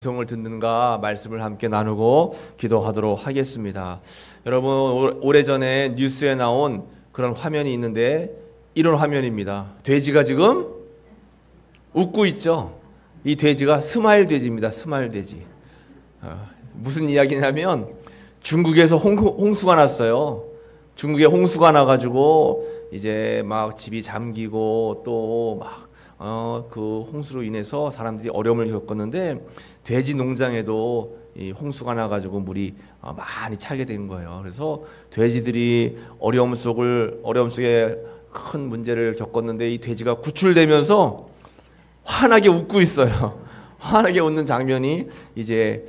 성을 듣는가 말씀을 함께 나누고 기도하도록 하겠습니다. 여러분, 오래전에 뉴스에 나온 그런 화면이 있는데 이런 화면입니다. 돼지가 지금 웃고 있죠. 이 돼지가 스마일 돼지입니다. 스마일 돼지. 무슨 이야기냐면 중국에서 홍수가 났어요. 중국에 홍수가 나가지고 이제 막 집이 잠기고 또 막 그 홍수로 인해서 사람들이 어려움을 겪었는데 돼지 농장에도 이 홍수가 나가지고 물이 많이 차게 된 거예요. 그래서 돼지들이 어려움 속에 큰 문제를 겪었는데 이 돼지가 구출되면서 환하게 웃고 있어요. 환하게 웃는 장면이 이제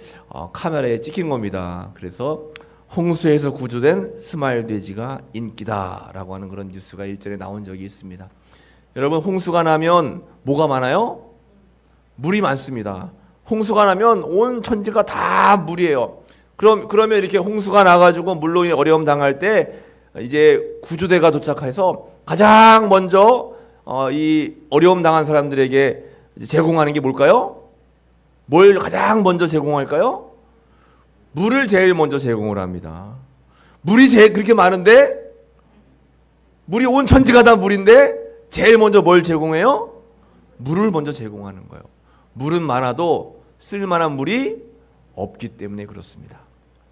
카메라에 찍힌 겁니다. 그래서 홍수에서 구조된 스마일 돼지가 인기다라고 하는 그런 뉴스가 일전에 나온 적이 있습니다. 여러분, 홍수가 나면 뭐가 많아요? 물이 많습니다. 홍수가 나면 온 천지가 다 물이에요. 그러면 이렇게 홍수가 나가지고 물로 어려움 당할 때 이제 구조대가 도착해서 가장 먼저 이 어려움 당한 사람들에게 제공하는 게 뭘까요? 뭘 가장 먼저 제공할까요? 물을 제일 먼저 제공을 합니다. 물이 제일 그렇게 많은데 물이 온 천지가 다 물인데 제일 먼저 뭘 제공해요? 물을 먼저 제공하는 거예요. 물은 많아도 쓸만한 물이 없기 때문에 그렇습니다.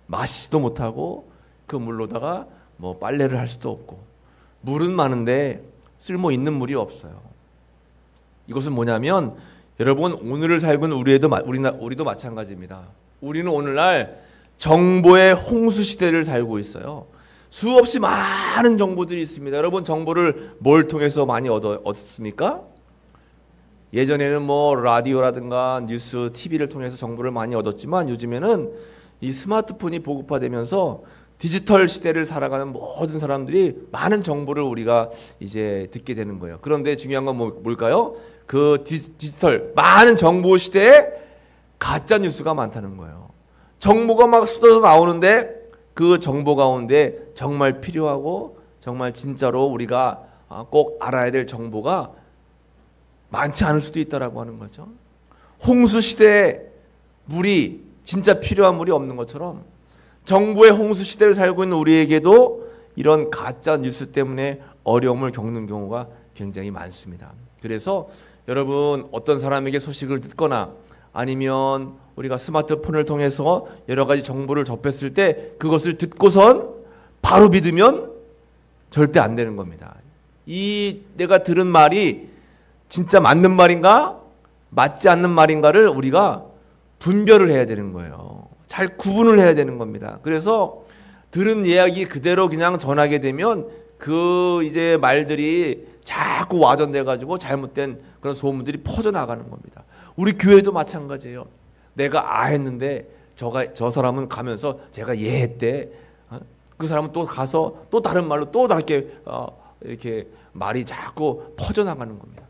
마시지도 못하고 그 물로다가 뭐 빨래를 할 수도 없고 물은 많은데 쓸모 있는 물이 없어요. 이것은 뭐냐면 여러분, 오늘을 살고 있는 우리도 마찬가지입니다. 우리는 오늘날 정보의 홍수 시대를 살고 있어요. 수없이 많은 정보들이 있습니다. 여러분, 정보를 뭘 통해서 많이 얻었습니까? 예전에는 뭐 라디오라든가 뉴스, TV를 통해서 정보를 많이 얻었지만 요즘에는 이 스마트폰이 보급화되면서 디지털 시대를 살아가는 모든 사람들이 많은 정보를 우리가 이제 듣게 되는 거예요. 그런데 중요한 건 뭘까요? 그 디지털 많은 정보 시대에 가짜 뉴스가 많다는 거예요. 정보가 막 쏟아져 나오는데 그 정보 가운데 정말 필요하고 정말 진짜로 우리가 꼭 알아야 될 정보가 많지 않을 수도 있다라고 하는 거죠. 홍수 시대에 물이 진짜 필요한 물이 없는 것처럼 정보의 홍수 시대를 살고 있는 우리에게도 이런 가짜 뉴스 때문에 어려움을 겪는 경우가 굉장히 많습니다. 그래서 여러분, 어떤 사람에게 소식을 듣거나 아니면 우리가 스마트폰을 통해서 여러 가지 정보를 접했을 때 그것을 듣고선 바로 믿으면 절대 안 되는 겁니다. 이 내가 들은 말이 진짜 맞는 말인가 맞지 않는 말인가를 우리가 분별을 해야 되는 거예요. 잘 구분을 해야 되는 겁니다. 그래서 들은 이야기 그대로 그냥 전하게 되면 그 이제 말들이 자꾸 와전돼 가지고 잘못된 그런 소문들이 퍼져나가는 겁니다. 우리 교회도 마찬가지예요. 내가 했는데 저 사람은 가면서 제가 했대. 그 사람은 또 가서 또 다른 말로 또 다르게 이렇게 말이 자꾸 퍼져나가는 겁니다.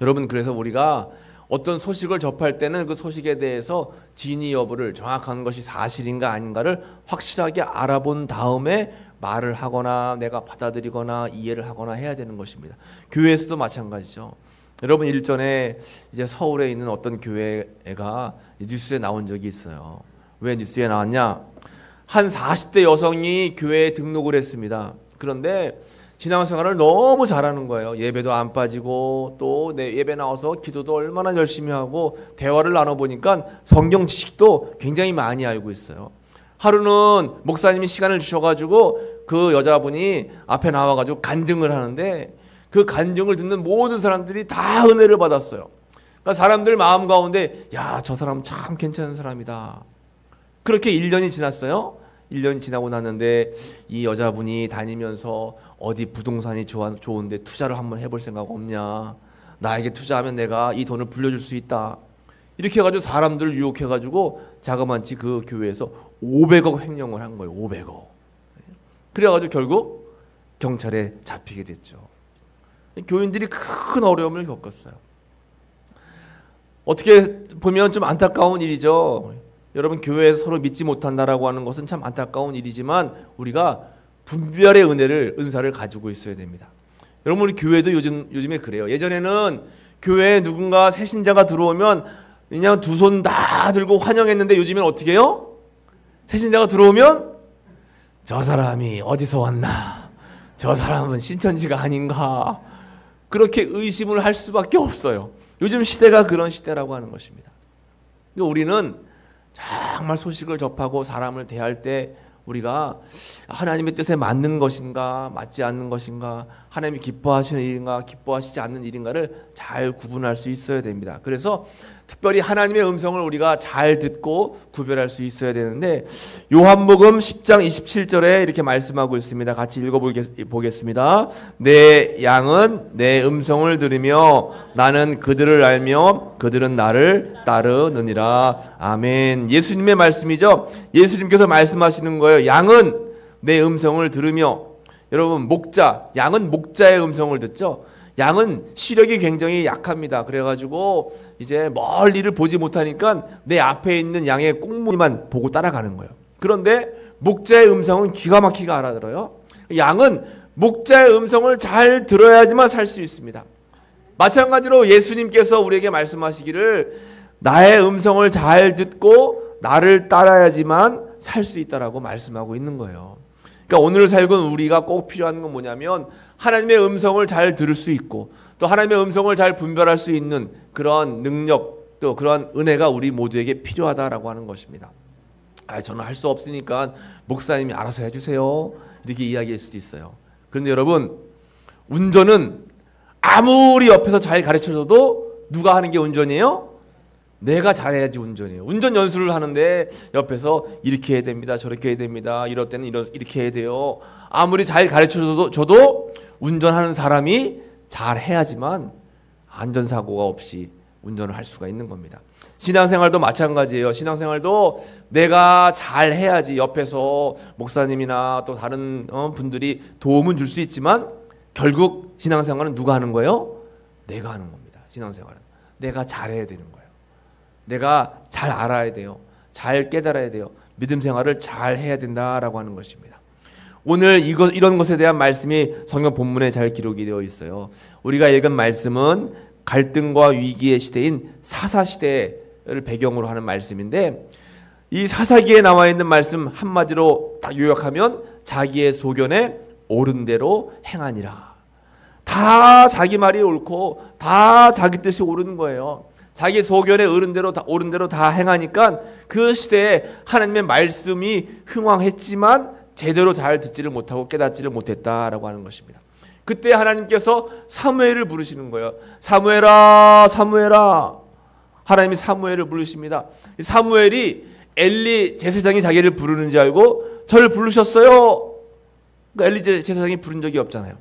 여러분, 그래서 우리가 어떤 소식을 접할 때는 그 소식에 대해서 진위 여부를 정확한 것이 사실인가 아닌가를 확실하게 알아본 다음에 말을 하거나 내가 받아들이거나 이해를 하거나 해야 되는 것입니다. 교회에서도 마찬가지죠. 여러분, 일전에 이제 서울에 있는 어떤 교회가 뉴스에 나온 적이 있어요. 왜 뉴스에 나왔냐? 한 40대 여성이 교회에 등록을 했습니다. 그런데 신앙생활을 너무 잘하는 거예요. 예배도 안 빠지고 또 예배 나와서 기도도 얼마나 열심히 하고 대화를 나눠보니까 성경 지식도 굉장히 많이 알고 있어요. 하루는 목사님이 시간을 주셔가지고 그 여자분이 앞에 나와가지고 간증을 하는데 그 간증을 듣는 모든 사람들이 다 은혜를 받았어요. 그러니까 사람들 마음 가운데 야, 저 사람 참 괜찮은 사람이다. 그렇게 1년이 지났어요. 1년이 지나고 났는데 이 여자분이 다니면서 어디 부동산이 좋은데 투자를 한번 해볼 생각 없냐. 나에게 투자하면 내가 이 돈을 불려줄 수 있다. 이렇게 해가지고 사람들을 유혹해가지고 자그마치 그 교회에서 500억 횡령을 한 거예요. 500억. 그래가지고 결국 경찰에 잡히게 됐죠. 교인들이 큰 어려움을 겪었어요. 어떻게 보면 좀 안타까운 일이죠. 여러분, 교회에서 서로 믿지 못한다라고 하는 것은 참 안타까운 일이지만 우리가 분별의 은사를 가지고 있어야 됩니다. 여러분, 우리 교회도 요즘에 그래요. 예전에는 교회에 누군가 새 신자가 들어오면 그냥 두 손 다 들고 환영했는데 요즘엔 어떻게 해요? 새신자가 들어오면 저 사람이 어디서 왔나? 저 사람은 신천지가 아닌가? 그렇게 의심을 할 수밖에 없어요. 요즘 시대가 그런 시대라고 하는 것입니다. 우리는 정말 소식을 접하고 사람을 대할 때 우리가 하나님의 뜻에 맞는 것인가 맞지 않는 것인가, 하나님이 기뻐하시는 일인가 기뻐하시지 않는 일인가를 잘 구분할 수 있어야 됩니다. 그래서 특별히 하나님의 음성을 우리가 잘 듣고 구별할 수 있어야 되는데, 요한복음 10장 27절에 이렇게 말씀하고 있습니다. 같이 읽어보겠습니다. 내 양은 내 음성을 들으며 나는 그들을 알며 그들은 나를 따르느니라. 아멘. 예수님의 말씀이죠. 예수님께서 말씀하시는 거예요. 양은 내 음성을 들으며. 여러분, 양은 목자의 음성을 듣죠. 양은 시력이 굉장히 약합니다. 그래가지고 이제 멀리를 보지 못하니까 내 앞에 있는 양의 꽁무니만 보고 따라가는 거예요. 그런데 목자의 음성은 기가 막히게 알아들어요. 양은 목자의 음성을 잘 들어야지만 살 수 있습니다. 마찬가지로 예수님께서 우리에게 말씀하시기를 나의 음성을 잘 듣고 나를 따라야지만 살 수 있다라고 말씀하고 있는 거예요. 그러니까 오늘 살고 우리가 꼭 필요한 건 뭐냐면 하나님의 음성을 잘 들을 수 있고 또 하나님의 음성을 잘 분별할 수 있는 그런 능력, 또 그런 은혜가 우리 모두에게 필요하다라고 하는 것입니다. 저는 할 수 없으니까 목사님이 알아서 해주세요, 이렇게 이야기할 수도 있어요. 그런데 여러분, 운전은 아무리 옆에서 잘 가르쳐줘도 누가 하는 게 운전이에요? 내가 잘해야지 운전이에요. 운전 연수를 하는데 옆에서 이렇게 해야 됩니다, 저렇게 해야 됩니다, 이럴 때는 이렇게 해야 돼요. 아무리 잘 가르쳐줘도 운전하는 사람이 잘 해야지만 안전사고가 없이 운전을 할 수가 있는 겁니다. 신앙생활도 마찬가지예요. 신앙생활도 내가 잘 해야지 옆에서 목사님이나 또 다른 분들이 도움은 줄 수 있지만 결국 신앙생활은 누가 하는 거예요? 내가 하는 겁니다. 신앙생활은 내가 잘해야 되는 거예요. 내가 잘 알아야 돼요. 잘 깨달아야 돼요. 믿음 생활을 잘 해야 된다라고 하는 것입니다. 오늘 이런 것에 대한 말씀이 성경 본문에 잘 기록이 되어 있어요. 우리가 읽은 말씀은 갈등과 위기의 시대인 사사시대를 배경으로 하는 말씀인데, 이 사사기에 나와 있는 말씀 한마디로 딱 요약하면 자기의 소견에 옳은 대로 행하니라. 다 자기 말이 옳고 다 자기 뜻이 옳은 거예요. 자기 소견에 옳은 대로 다 행하니까 그 시대에 하나님의 말씀이 흥왕했지만 제대로 잘 듣지를 못하고 깨닫지를 못했다라고 하는 것입니다. 그때 하나님께서 사무엘을 부르시는 거예요. 사무엘아, 사무엘아. 하나님이 사무엘을 부르십니다. 사무엘이 엘리 제사장이 자기를 부르는 줄 알고 저를 부르셨어요. 엘리 제사장이 부른 적이 없잖아요.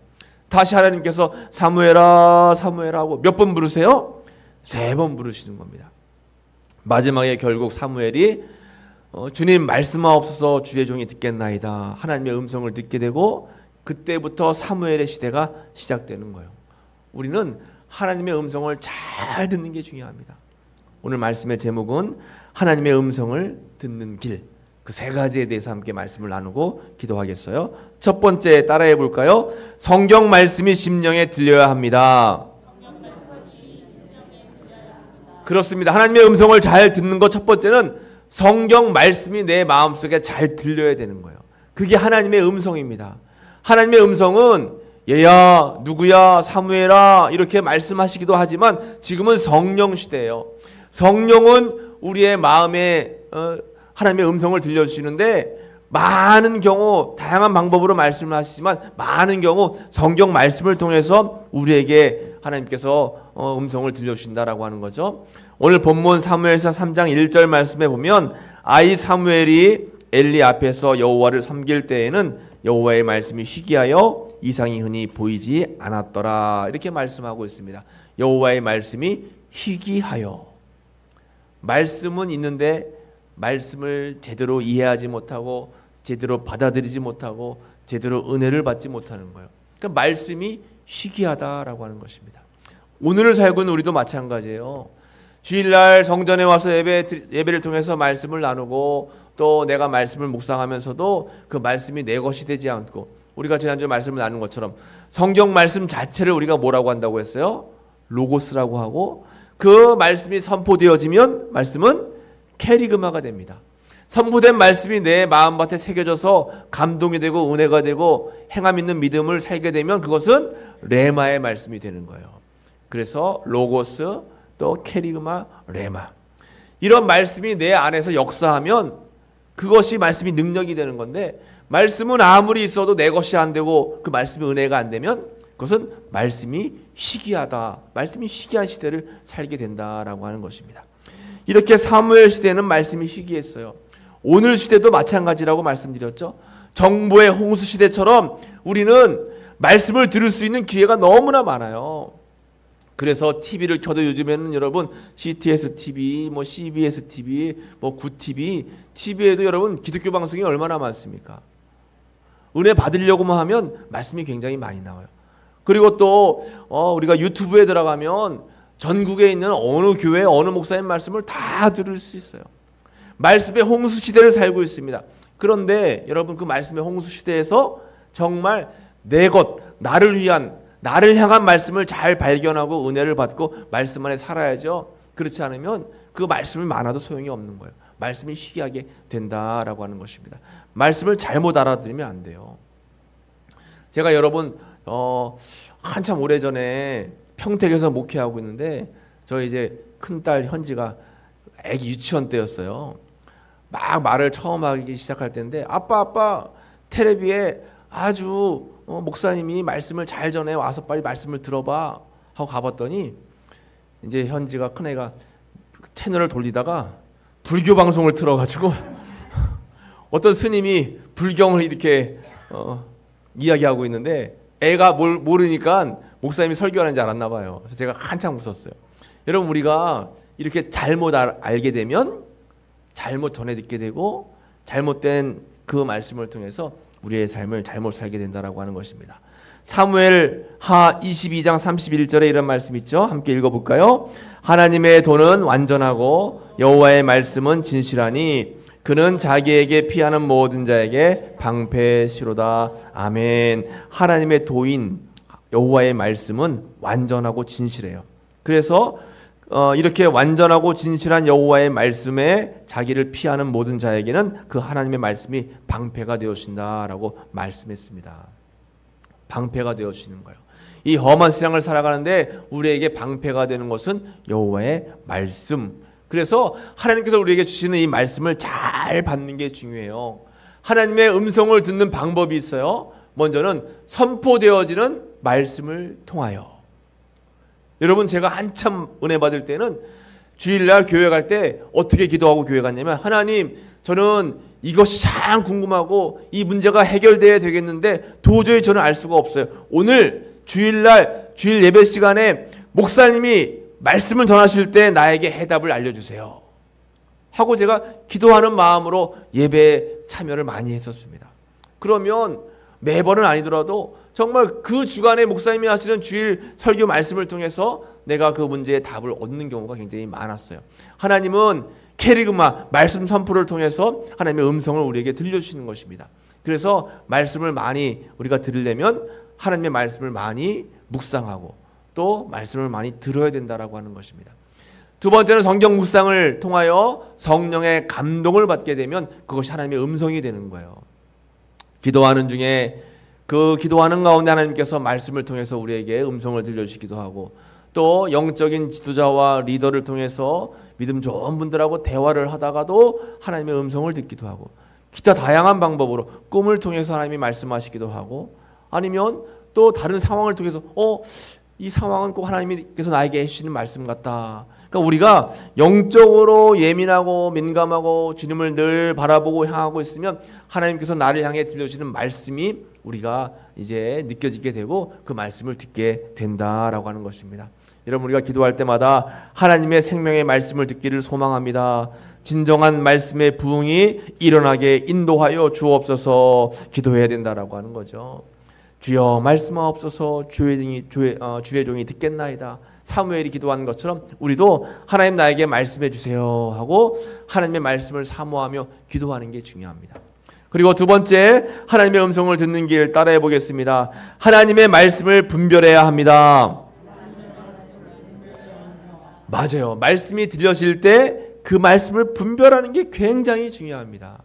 다시 하나님께서 사무엘아, 사무엘아 하고 몇 번 부르세요? 3번 부르시는 겁니다. 마지막에 결국 사무엘이 주님 말씀하옵소서 주의 종이 듣겠나이다. 하나님의 음성을 듣게 되고 그때부터 사무엘의 시대가 시작되는 거예요. 우리는 하나님의 음성을 잘 듣는 게 중요합니다. 오늘 말씀의 제목은 하나님의 음성을 듣는 길, 그 3가지에 대해서 함께 말씀을 나누고 기도하겠어요. 첫 번째 따라해 볼까요? 성경 말씀이 심령에 들려야 합니다. 그렇습니다. 하나님의 음성을 잘 듣는 것 첫 번째는 성경 말씀이 내 마음속에 잘 들려야 되는 거예요. 그게 하나님의 음성입니다. 하나님의 음성은 얘야, 누구야, 사무엘아 이렇게 말씀하시기도 하지만 지금은 성령 시대예요. 성령은 우리의 마음에 하나님의 음성을 들려주시는데 많은 경우 다양한 방법으로 말씀을 하시지만 많은 경우 성경 말씀을 통해서 우리에게 하나님께서 음성을 들려주신다라고 하는 거죠. 오늘 본문 사무엘상 3장 1절 말씀에 보면 아이 사무엘이 엘리 앞에서 여호와를 섬길 때에는 여호와의 말씀이 희귀하여 이상이 흔히 보이지 않았더라. 이렇게 말씀하고 있습니다. 여호와의 말씀이 희귀하여. 말씀은 있는데 말씀을 제대로 이해하지 못하고 제대로 받아들이지 못하고 제대로 은혜를 받지 못하는 거예요. 그러니까 말씀이 희귀하다라고 하는 것입니다. 오늘을 살고 있는 우리도 마찬가지예요. 주일날 성전에 와서 예배를 통해서 말씀을 나누고 또 내가 말씀을 묵상하면서도 그 말씀이 내 것이 되지 않고, 우리가 지난주에 말씀을 나눈 것처럼 성경 말씀 자체를 우리가 뭐라고 한다고 했어요? 로고스라고 하고, 그 말씀이 선포되어지면 말씀은 캐리그마가 됩니다. 선포된 말씀이 내 마음밭에 새겨져서 감동이 되고 은혜가 되고 행함 있는 믿음을 살게 되면 그것은 레마의 말씀이 되는 거예요. 그래서 로고스 또 캐리그마 레마, 이런 말씀이 내 안에서 역사하면 그것이 말씀이 능력이 되는 건데, 말씀은 아무리 있어도 내 것이 안 되고 그 말씀이 은혜가 안 되면 그것은 말씀이 희귀하다, 말씀이 희귀한 시대를 살게 된다라고 하는 것입니다. 이렇게 사무엘 시대는 말씀이 희귀했어요. 오늘 시대도 마찬가지라고 말씀드렸죠. 정보의 홍수 시대처럼 우리는 말씀을 들을 수 있는 기회가 너무나 많아요. 그래서 TV를 켜도 요즘에는 여러분 CTS TV, 뭐 CBS TV, 뭐 구TV, TV에도 여러분 기독교 방송이 얼마나 많습니까? 은혜 받으려고만 하면 말씀이 굉장히 많이 나와요. 그리고 또 우리가 유튜브에 들어가면 전국에 있는 어느 교회, 어느 목사님 말씀을 다 들을 수 있어요. 말씀의 홍수 시대를 살고 있습니다. 그런데 여러분, 그 말씀의 홍수 시대에서 정말 내 것, 나를 위한, 나를 향한 말씀을 잘 발견하고 은혜를 받고 말씀 안에 살아야죠. 그렇지 않으면 그 말씀이 많아도 소용이 없는 거예요. 말씀이 희귀하게 된다라고 하는 것입니다. 말씀을 잘못 알아들으면 안 돼요. 제가 여러분 한참 오래전에 평택에서 목회하고 있는데, 저희 이제 큰딸 현지가 애기 유치원 때였어요. 막 말을 처음 하기 시작할 때인데, 아빠 텔레비에 아주 목사님이 말씀을 잘 전해, 와서 빨리 말씀을 들어봐 하고 가봤더니, 이제 현지가 큰애가 채널을 돌리다가 불교 방송을 틀어가지고 어떤 스님이 불경을 이렇게 이야기하고 있는데, 애가 모르니까 목사님이 설교하는지 알았나 봐요. 그래서 제가 한참 웃었어요. 여러분, 우리가 이렇게 잘못 알게 되면 잘못 전해 듣게 되고 잘못된 그 말씀을 통해서 우리의 삶을 잘못 살게 된다라고 하는 것입니다. 사무엘 하 22장 31절에 이런 말씀 있죠. 함께 읽어볼까요? 하나님의 도는 완전하고 여호와의 말씀은 진실하니 그는 자기에게 피하는 모든 자에게 방패시로다. 아멘. 하나님의 도인 여호와의 말씀은 완전하고 진실해요. 그래서 이렇게 완전하고 진실한 여호와의 말씀에 자기를 피하는 모든 자에게는 그 하나님의 말씀이 방패가 되어주신다라고 말씀했습니다. 방패가 되어주시는 거예요. 이 험한 세상을 살아가는데 우리에게 방패가 되는 것은 여호와의 말씀. 그래서 하나님께서 우리에게 주시는 이 말씀을 잘 받는 게 중요해요. 하나님의 음성을 듣는 방법이 있어요. 먼저는 선포되어지는 말씀을 통하여. 여러분, 제가 한참 은혜 받을 때는 주일날 교회 갈 때 어떻게 기도하고 교회 갔냐면, 하나님, 저는 이것이 참 궁금하고 이 문제가 해결돼야 되겠는데 도저히 저는 알 수가 없어요. 오늘 주일날 주일 예배 시간에 목사님이 말씀을 전하실 때 나에게 해답을 알려주세요 하고 제가 기도하는 마음으로 예배에 참여를 많이 했었습니다. 그러면 매번은 아니더라도 정말 그 주간에 목사님이 하시는 주일 설교 말씀을 통해서 내가 그 문제의 답을 얻는 경우가 굉장히 많았어요. 하나님은 캐리그마, 말씀 선포를 통해서 하나님의 음성을 우리에게 들려주시는 것입니다. 그래서 말씀을 많이 우리가 들으려면 하나님의 말씀을 많이 묵상하고 또 말씀을 많이 들어야 된다라고 하는 것입니다. 두 번째는 성경 묵상을 통하여 성령의 감동을 받게 되면 그것이 하나님의 음성이 되는 거예요. 기도하는 중에 그 기도하는 가운데 하나님께서 말씀을 통해서 우리에게 음성을 들려주시기도 하고, 또 영적인 지도자와 리더를 통해서 믿음 좋은 분들하고 대화를 하다가도 하나님의 음성을 듣기도 하고, 기타 다양한 방법으로 꿈을 통해서 하나님이 말씀하시기도 하고, 아니면 또 다른 상황을 통해서 이 상황은 꼭 하나님께서 나에게 해주시는 말씀 같다. 그러니까 우리가 영적으로 예민하고 민감하고 주님을 늘 바라보고 향하고 있으면 하나님께서 나를 향해 들려주시는 말씀이 우리가 이제 느껴지게 되고 그 말씀을 듣게 된다라고 하는 것입니다. 여러분, 우리가 기도할 때마다 하나님의 생명의 말씀을 듣기를 소망합니다. 진정한 말씀의 부흥이 일어나게 인도하여 주옵소서 기도해야 된다라고 하는 거죠. 주여 말씀하옵소서 주의 종이 듣겠나이다. 사무엘이 기도한 것처럼 우리도 하나님 나에게 말씀해 주세요 하고 하나님의 말씀을 사모하며 기도하는 게 중요합니다. 그리고 두 번째, 하나님의 음성을 듣는 길 따라해 보겠습니다. 하나님의 말씀을 분별해야 합니다. 맞아요. 말씀이 들려질 때 그 말씀을 분별하는 게 굉장히 중요합니다.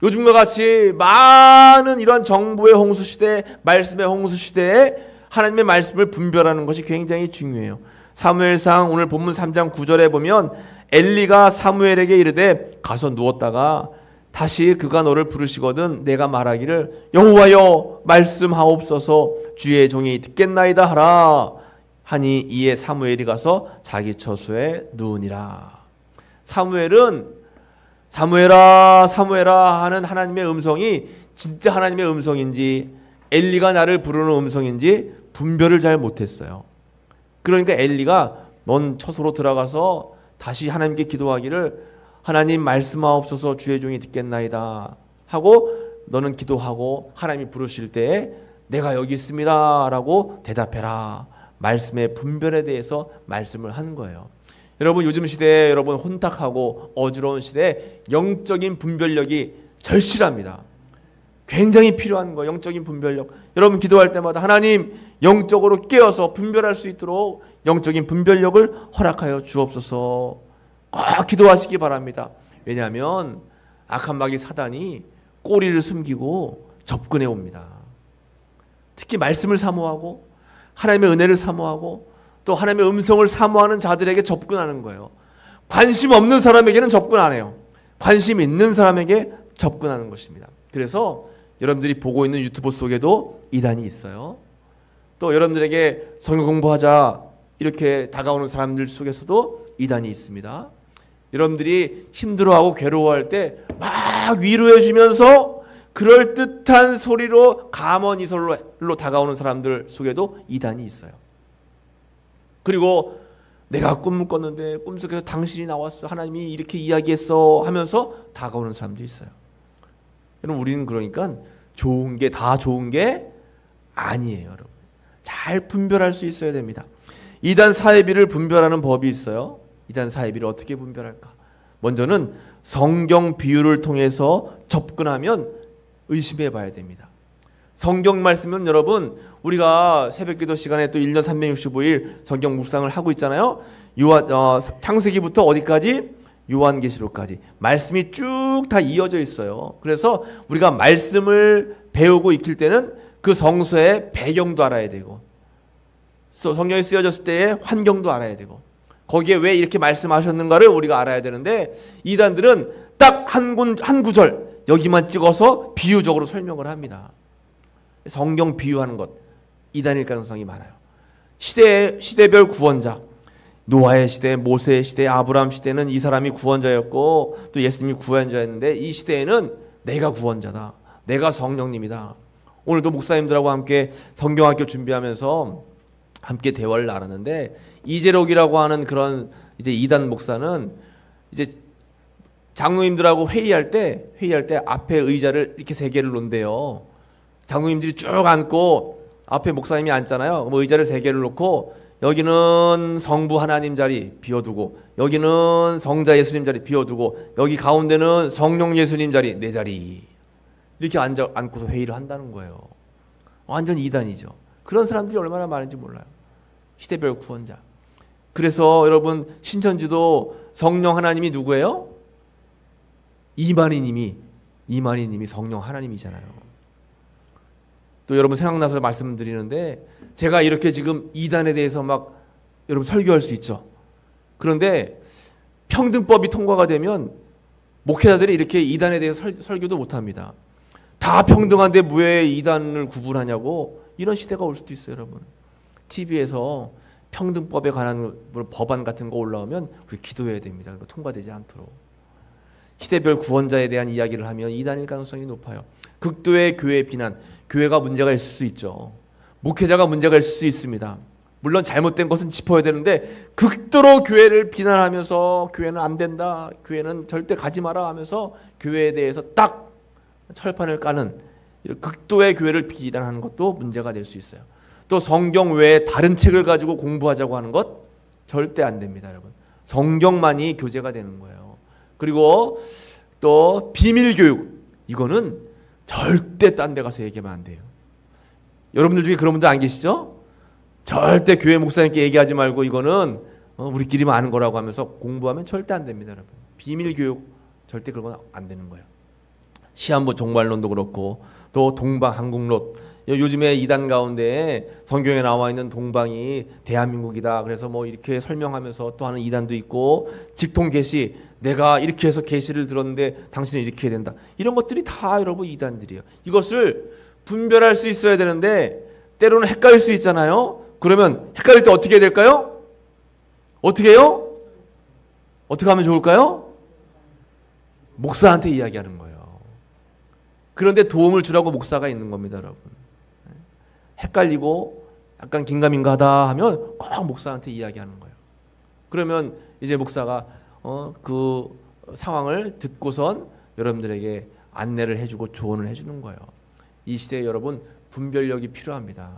요즘과 같이 많은 이런 정보의 홍수 시대, 말씀의 홍수 시대에 하나님의 말씀을 분별하는 것이 굉장히 중요해요. 사무엘상 오늘 본문 3장 9절에 보면 엘리가 사무엘에게 이르되 가서 누웠다가 다시 그가 너를 부르시거든 내가 말하기를 여호와여 말씀하옵소서 주의 종이 듣겠나이다 하라 하니 이에 사무엘이 가서 자기 처소에 누우니라. 사무엘은 사무엘아 사무엘아 하는 하나님의 음성이 진짜 하나님의 음성인지 엘리가 나를 부르는 음성인지 분별을 잘 못했어요. 그러니까 엘리가 넌 처소로 들어가서 다시 하나님께 기도하기를 하나님 말씀하옵소서 주의 종이 듣겠나이다 하고 너는 기도하고 하나님이 부르실 때에 내가 여기 있습니다 라고 대답해라. 말씀의 분별에 대해서 말씀을 하는 거예요. 여러분 요즘 시대에 여러분 혼탁하고 어지러운 시대에 영적인 분별력이 절실합니다. 굉장히 필요한 거예요. 영적인 분별력. 여러분 기도할 때마다 하나님 영적으로 깨어서 분별할 수 있도록 영적인 분별력을 허락하여 주옵소서. 꼭 기도하시기 바랍니다. 왜냐하면 악한 마귀 사단이 꼬리를 숨기고 접근해 옵니다. 특히 말씀을 사모하고 하나님의 은혜를 사모하고 또 하나님의 음성을 사모하는 자들에게 접근하는 거예요. 관심 없는 사람에게는 접근 안 해요. 관심 있는 사람에게 접근하는 것입니다. 그래서 여러분들이 보고 있는 유튜브 속에도 이단이 있어요. 또 여러분들에게 성경 공부하자 이렇게 다가오는 사람들 속에서도 이단이 있습니다. 여러분들이 힘들어하고 괴로워할 때 막 위로해 주면서 그럴듯한 소리로 감언이설로 다가오는 사람들 속에도 이단이 있어요. 그리고 내가 꿈을 꿨는데 꿈속에서 당신이 나왔어. 하나님이 이렇게 이야기했어 하면서 다가오는 사람도 있어요. 여러분 우리는 그러니까 좋은 게 다 좋은 게 아니에요. 여러분. 잘 분별할 수 있어야 됩니다. 이단 사이비를 분별하는 법이 있어요. 이단 사이비를 어떻게 분별할까? 먼저는 성경 비유를 통해서 접근하면 의심해 봐야 됩니다. 성경 말씀은 여러분 우리가 새벽기도 시간에 또 1년 365일 성경 묵상을 하고 있잖아요. 창세기부터 어디까지? 요한계시록까지 말씀이 쭉 다 이어져 있어요. 그래서 우리가 말씀을 배우고 익힐 때는 그 성서의 배경도 알아야 되고 성경이 쓰여졌을 때의 환경도 알아야 되고 거기에 왜 이렇게 말씀하셨는가를 우리가 알아야 되는데 이단들은 딱 한 구절 여기만 찍어서 비유적으로 설명을 합니다. 성경 비유하는 것 이단일 가능성이 많아요. 시대별 구원자 노아의 시대, 모세의 시대, 아브라함 시대는 이 사람이 구원자였고 또 예수님이 구원자였는데 이 시대에는 내가 구원자다. 내가 성령님이다. 오늘도 목사님들하고 함께 성경학교 준비하면서 함께 대화를 나눴는데 이재록이라고 하는 그런 이제 이단 목사는 이제 장로님들하고 회의할 때 앞에 의자를 이렇게 3개를 놓는데요. 장로님들이 쭉 앉고 앞에 목사님이 앉잖아요. 뭐 의자를 3개를 놓고 여기는 성부 하나님 자리 비워두고 여기는 성자 예수님 자리 비워두고 여기 가운데는 성령 예수님 자리 4자리 이렇게 앉고서 회의를 한다는 거예요. 완전 이단이죠. 그런 사람들이 얼마나 많은지 몰라요. 시대별 구원자. 그래서 여러분 신천지도 성령 하나님이 누구예요? 이만희님이 성령 하나님이잖아요. 또 여러분 생각나서 말씀드리는데 제가 이렇게 지금 이단에 대해서 막 여러분 설교할 수 있죠. 그런데 평등법이 통과가 되면 목회자들이 이렇게 이단에 대해서 설교도 못합니다. 다 평등한데 왜 이단을 구분하냐고 이런 시대가 올 수도 있어요. 여러분 TV에서 평등법에 관한 법안 같은 거 올라오면 우리 기도해야 됩니다. 그거 통과되지 않도록. 시대별 구원자에 대한 이야기를 하면 이단일 가능성이 높아요. 극도의 교회 비난, 교회가 문제가 있을 수 있죠. 목회자가 문제가 있을 수 있습니다. 물론 잘못된 것은 짚어야 되는데 극도로 교회를 비난하면서 교회는 안 된다, 교회는 절대 가지 마라 하면서 교회에 대해서 딱 철판을 까는 극도의 교회를 비난하는 것도 문제가 될 수 있어요. 또 성경 외에 다른 책을 가지고 공부하자고 하는 것 절대 안 됩니다. 여러분 성경만이 교재가 되는 거예요. 그리고 또 비밀교육 이거는 절대 딴 데 가서 얘기하면 안 돼요. 여러분들 중에 그런 분들 안 계시죠? 절대 교회 목사님께 얘기하지 말고 이거는 우리끼리만 아는 거라고 하면서 공부하면 절대 안 됩니다, 여러분. 비밀 교육 절대 그런 건 안 되는 거예요. 시한부 종말론도 그렇고 또 동방 한국론, 요즘에 이단 가운데 성경에 나와 있는 동방이 대한민국이다. 그래서 뭐 이렇게 설명하면서 또 하는 이단도 있고, 직통 계시, 내가 이렇게 해서 계시를 들었는데 당신은 이렇게 해야 된다. 이런 것들이 다 여러분 이단들이에요. 이것을 분별할 수 있어야 되는데 때로는 헷갈릴 수 있잖아요. 그러면 헷갈릴 때 어떻게 해야 될까요? 어떻게 해요? 어떻게 하면 좋을까요? 목사한테 이야기하는 거예요. 그런데 도움을 주라고 목사가 있는 겁니다, 여러분. 헷갈리고 약간 긴가민가하다 하면 꼭 목사한테 이야기하는 거예요. 그러면 이제 목사가 그 상황을 듣고선 여러분들에게 안내를 해주고 조언을 해주는 거예요. 이 시대에 여러분 분별력이 필요합니다.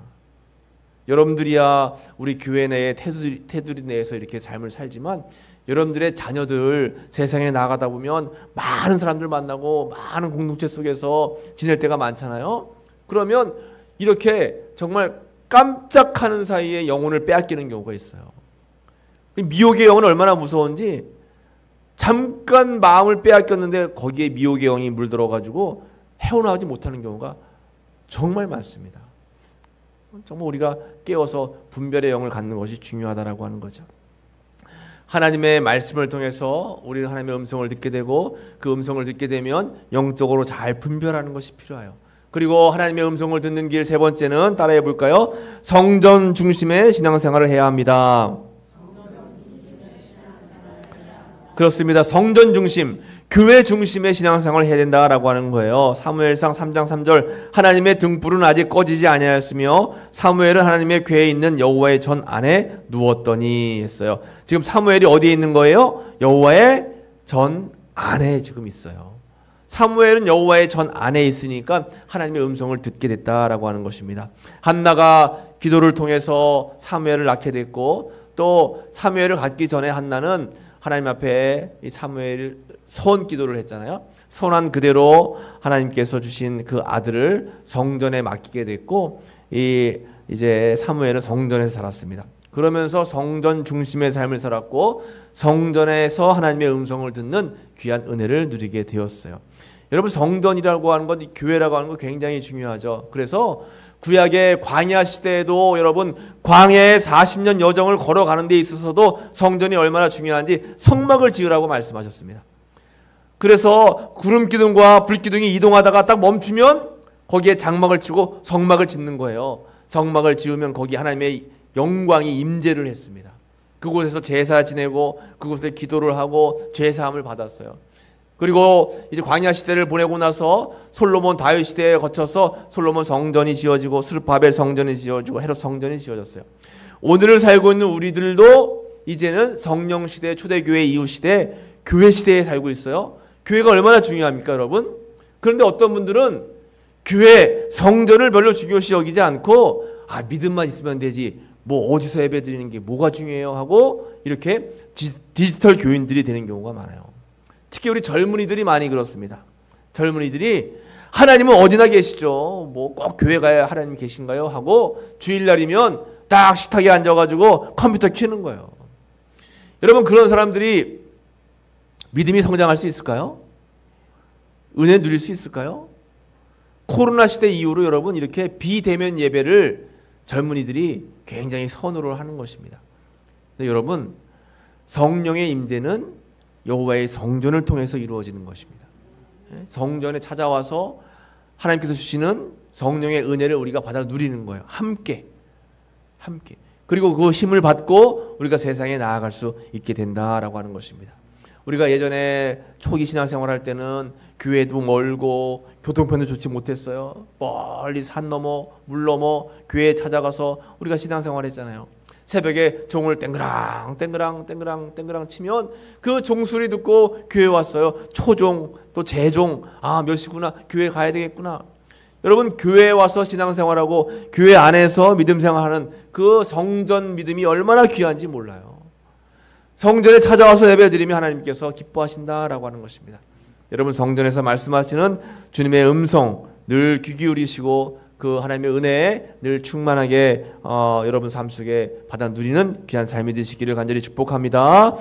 여러분들이야 우리 교회 내에 테두리 내에서 이렇게 삶을 살지만 여러분들의 자녀들 세상에 나가다 보면 많은 사람들 만나고 많은 공동체 속에서 지낼 때가 많잖아요. 그러면 이렇게 정말 깜짝하는 사이에 영혼을 빼앗기는 경우가 있어요. 미혹의 영은 얼마나 무서운지, 잠깐 마음을 빼앗겼는데 거기에 미혹의 영이 물들어가지고 헤어나오지 못하는 경우가 정말 많습니다. 정말 우리가 깨어서 분별의 영을 갖는 것이 중요하다라고 하는 거죠. 하나님의 말씀을 통해서 우리는 하나님의 음성을 듣게 되고, 그 음성을 듣게 되면 영적으로 잘 분별하는 것이 필요해요. 그리고 하나님의 음성을 듣는 길 세 번째는 따라해 볼까요? 성전 중심의 신앙생활을 해야 합니다. 그렇습니다. 성전 중심, 교회 중심의 신앙생활을 해야 된다라고 하는 거예요. 사무엘상 3장 3절, 하나님의 등불은 아직 꺼지지 아니하였으며 사무엘은 하나님의 궤에 있는 여호와의 전 안에 누웠더니 했어요. 지금 사무엘이 어디에 있는 거예요? 여호와의 전 안에 지금 있어요. 사무엘은 여호와의 전 안에 있으니까 하나님의 음성을 듣게 됐다라고 하는 것입니다. 한나가 기도를 통해서 사무엘을 낳게 됐고, 또 사무엘을 갖기 전에 한나는 하나님 앞에 이 사무엘 선 기도를 했잖아요. 선한 그대로 하나님께서 주신 그 아들을 성전에 맡기게 됐고, 이제 사무엘은 성전에서 살았습니다. 그러면서 성전 중심의 삶을 살았고 성전에서 하나님의 음성을 듣는 귀한 은혜를 누리게 되었어요. 여러분, 성전이라고 하는 것, 교회라고 하는 것 굉장히 중요하죠. 그래서 구약의 광야 시대에도 여러분 광야의 40년 여정을 걸어가는 데 있어서도 성전이 얼마나 중요한지 성막을 지으라고 말씀하셨습니다. 그래서 구름 기둥과 불 기둥이 이동하다가 딱 멈추면 거기에 장막을 치고 성막을 짓는 거예요. 성막을 지으면 거기 하나님의 영광이 임재를 했습니다. 그곳에서 제사 지내고 그곳에 기도를 하고 제사함을 받았어요. 그리고 이제 광야 시대를 보내고 나서 솔로몬 다윗 시대에 거쳐서 솔로몬 성전이 지어지고 스룹바벨 성전이 지어지고 헤롯 성전이 지어졌어요. 오늘을 살고 있는 우리들도 이제는 성령 시대, 초대교회 이후 시대, 교회 시대에 살고 있어요. 교회가 얼마나 중요합니까, 여러분? 그런데 어떤 분들은 교회, 성전을 별로 중요시 여기지 않고 믿음만 있으면 되지, 뭐 어디서 예배 드리는 게 뭐가 중요해요 하고 이렇게 디지털 교인들이 되는 경우가 많아요. 특히 우리 젊은이들이 많이 그렇습니다. 젊은이들이 하나님은 어디나 계시죠, 뭐 꼭 교회 가야 하나님 계신가요 하고 주일날이면 딱 식탁에 앉아가지고 컴퓨터 켜는 거예요. 여러분, 그런 사람들이 믿음이 성장할 수 있을까요? 은혜 누릴 수 있을까요? 코로나 시대 이후로 여러분 이렇게 비대면 예배를 젊은이들이 굉장히 선호를 하는 것입니다. 근데 여러분, 성령의 임재는 여호와의 성전을 통해서 이루어지는 것입니다. 성전에 찾아와서 하나님께서 주시는 성령의 은혜를 우리가 받아 누리는 거예요. 함께. 그리고 그 힘을 받고 우리가 세상에 나아갈 수 있게 된다라고 하는 것입니다. 우리가 예전에 초기 신앙생활 할 때는 교회도 멀고 교통편도 좋지 못했어요. 멀리 산 넘어 물 넘어 교회에 찾아가서 우리가 신앙생활 했잖아요. 새벽에 종을 땡그랑 치면 그 종소리 듣고 교회 왔어요. 초종 또 재종, 몇 시구나, 교회 가야 되겠구나. 여러분, 교회에 와서 신앙생활하고 교회 안에서 믿음생활하는 그 성전 믿음이 얼마나 귀한지 몰라요. 성전에 찾아와서 예배드리면 하나님께서 기뻐하신다라고 하는 것입니다. 여러분, 성전에서 말씀하시는 주님의 음성 늘 귀 기울이시고 그 하나님의 은혜 늘 충만하게 여러분 삶 속에 받아 누리는 귀한 삶이 되시기를 간절히 축복합니다.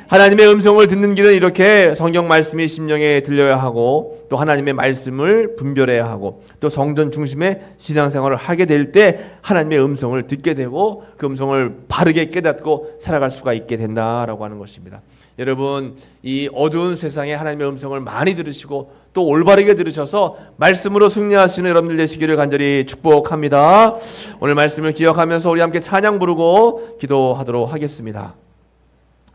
하나님의 음성을 듣는 길은 이렇게 성경 말씀이 심령에 들려야 하고, 또 하나님의 말씀을 분별해야 하고, 또 성전 중심의 신앙생활을 하게 될 때 하나님의 음성을 듣게 되고 그 음성을 바르게 깨닫고 살아갈 수가 있게 된다라고 하는 것입니다. 여러분, 이 어두운 세상에 하나님의 음성을 많이 들으시고 또 올바르게 들으셔서 말씀으로 승리하시는 여러분들 되시기를 간절히 축복합니다. 오늘 말씀을 기억하면서 우리 함께 찬양 부르고 기도하도록 하겠습니다.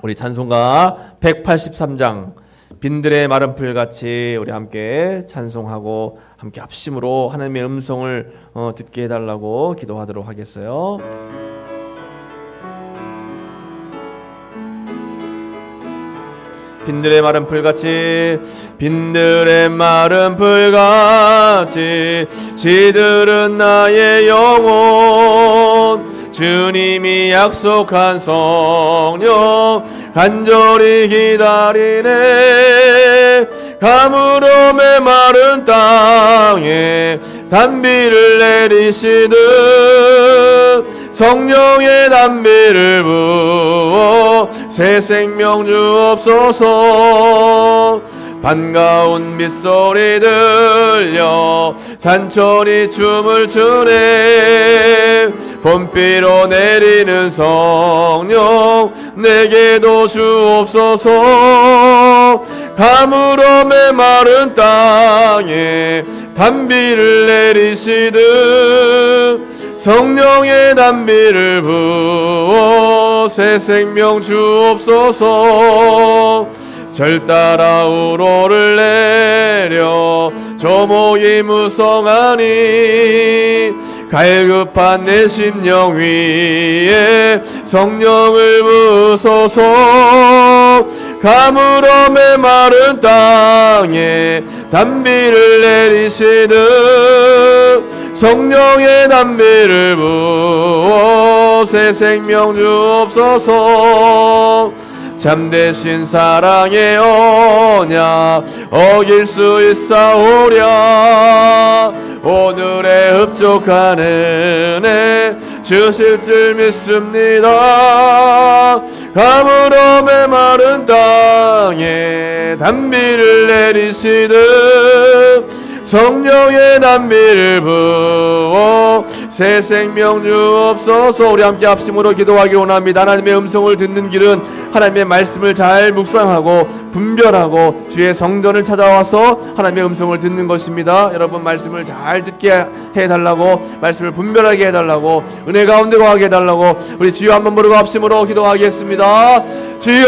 우리 찬송가 183장 빈들의 마른 풀같이 우리 함께 찬송하고 함께 합심으로 하나님의 음성을 듣게 해달라고 기도하도록 하겠어요. 빈들의 마른 풀같이, 빈들의 마른 풀같이 시들은 나의 영혼, 주님이 약속한 성령 간절히 기다리네. 가물어 메마른 땅에 단비를 내리시듯 성령의 단비를 부어 새 생명 주옵소서. 반가운 빗소리 들려 산천이 춤을 추네. 봄비로 내리는 성령 내게도 주옵소서. 가물어 메마른 땅에 단비를 내리시듯 성령의 단비를 부어 새 생명 주옵소서. 절 따라 우로를 내려 조목이 무성하니 갈급한 내 심령 위에 성령을 부으소서. 가물어 메마른 땅에 단비를 내리시듯 성령의 단비를 부어 새 생명 주옵소서. 참되신 사랑의 언약 어길 수 있사오랴. 오늘의 흡족한 은혜 주실 줄 믿습니다. 가물어 메마른 땅에 단비를 내리시듯 성령의 단비를 부어 새 생명 주옵소서. 우리 함께 합심으로 기도하기 원합니다. 하나님의 음성을 듣는 길은 하나님의 말씀을 잘 묵상하고 분별하고 주의 성전을 찾아와서 하나님의 음성을 듣는 것입니다. 여러분, 말씀을 잘 듣게 해달라고, 말씀을 분별하게 해달라고, 은혜 가운데 거하게 해달라고 우리 주여 한번 부르고 합심으로 기도하겠습니다. 주여,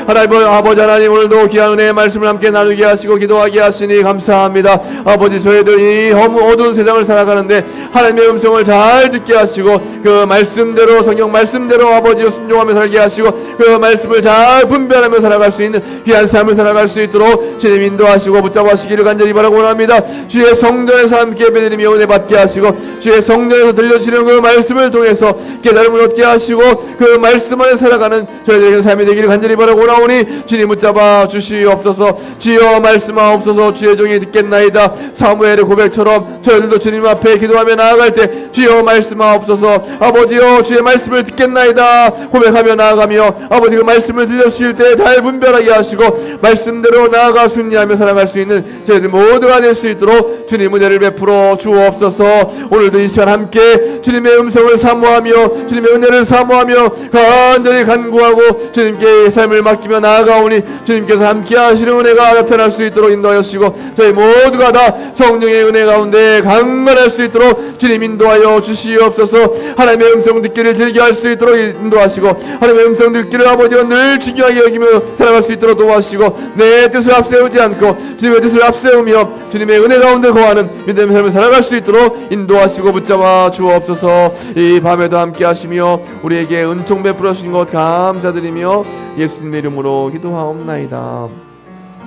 하나님 아버지 하나님, 오늘도 귀한 은혜의 말씀을 함께 나누게 하시고 기도하게 하시니 감사합니다. 아버지, 저희들 이 어두운 세상을 살아가는데 하나님의 음성을 잘 듣게 하시고 그 말씀대로, 성경 말씀대로 아버지여 순종하며 살게 하시고 그 말씀을 잘 분별하며 살아갈 수 있는 귀한 삶을 살아갈 수 있도록 주님 인도하시고 붙잡아주시기를 간절히 바라고 원합니다. 주의 성전에서 함께 예배드리며 은혜 받게 하시고 주의 성전에서 들려주시는 그 말씀을 통해서 깨달음을 얻게 하시고 그 말씀 안에 살아가는 저희들의 삶이 되기를 간절히 바라고 오나오니 주님 붙잡아 주시옵소서. 주여 말씀하옵소서. 주의 종이 듣겠나이다. 사무엘의 고백처럼 저희들도 주님 앞에 기도하며 나아갈 때 주여 말씀하옵소서. 아버지여, 주의 말씀을 듣겠나이다 고백하며 나아가며 아버지 그 말씀을 들려주실 때 잘 분별하게 하시고 말씀대로 나아가 순리하며 살아갈 수 있는 저희들 모두가 될 수 있도록 주님 은혜를 베풀어 주옵소서. 오늘도 이 시간 함께 주님의 음성을 사모하며 주님의 은혜를 사모하며 간절히 간구하고 주님께 삶을 맡기며 나아가오니 주님께서 함께 하시는 은혜가 나타날 수 있도록 인도하시고 저희 모두가 다 성령의 은혜 가운데 강건할 수 있도록 주님 인도하여 주시옵소서. 하나님의 음성 듣기를 즐겨할 수 있도록 인도하시고 하나님의 음성 듣기를 아버지가 늘 중요하게 여기며 살아갈 수 있도록 도와주시고 내 뜻을 앞세우지 않고 주님의 뜻을 앞세우며 주님의 은혜 가운데 거하는 믿음의 삶을 살아갈 수 있도록 인도하시고 붙잡아 주옵소서. 이 밤에도 함께 하시며 우리에게 은총 베풀어 주신 것 감사드리며 예수님의 이름으로 기도하옵나이다.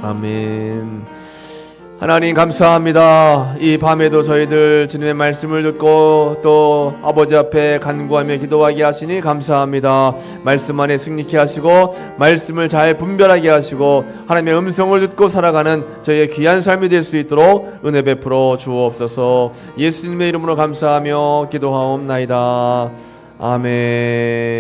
아멘. 하나님 감사합니다. 이 밤에도 저희들 주님의 말씀을 듣고 또 아버지 앞에 간구하며 기도하게 하시니 감사합니다. 말씀 안에 승리케 하시고 말씀을 잘 분별하게 하시고 하나님의 음성을 듣고 살아가는 저희의 귀한 삶이 될 수 있도록 은혜 베풀어 주옵소서. 예수님의 이름으로 감사하며 기도하옵나이다. 아멘.